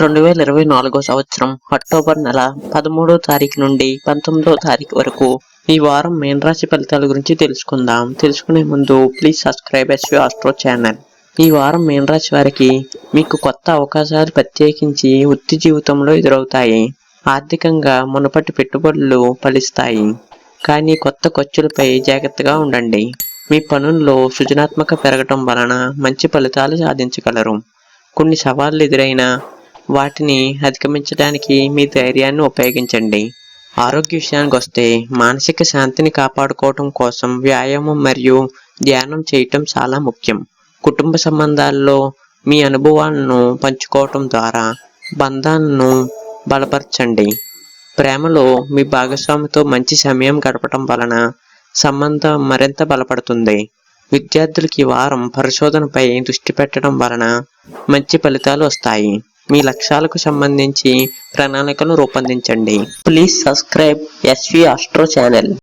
2024 సంవత్సరం అక్టోబర్ నెల 13వ తారీఖు నుండి 19వ తారీఖు వరకు ఈ వారం మీన రాశి ఫలితాల గురించి తెలుసుకుందాం. తెలుసుకునే ముందు please subscribe SV astro channel. ఈ వారం మీన రాశి వారికి మీకు కొత్త అవకాశాలు ప్రత్యేకించి వృత్తి జీవితంలో ఎదురవుతాయి. ఆర్థికంగా మునుపటి పెట్టుబడులు ఫలిస్తాయి, కానీ కొత్త ఖర్చులపై జాగ్రత్తగా ఉండండి. మీ పనుల్లో సృజనాత్మక పెరగటం వలన మంచి ఫలితాలు సాధించగలరు. కొన్ని సవాళ్లు ఎదురైనా వాటిని అధిగమించడానికి మీ ధైర్యాన్ని ఉపయోగించండి. ఆరోగ్య విషయానికి వస్తే మానసిక శాంతిని కాపాడుకోవటం కోసం వ్యాయామం మరియు ధ్యానం చేయటం చాలా ముఖ్యం. కుటుంబ సంబంధాల్లో మీ అనుభవాలను పంచుకోవటం ద్వారా బంధాలను బలపరచండి. ప్రేమలో మీ భాగస్వామితో మంచి సమయం గడపటం వలన సంబంధం మరింత బలపడుతుంది. విద్యార్థులకి ఈ వారం పరిశోధనపై దృష్టి పెట్టడం వలన మంచి ఫలితాలు వస్తాయి. మీ లక్ష్యాలకు సంబంధించి ప్రణాళికలు రూపొందించండి. Please subscribe SV astro channel.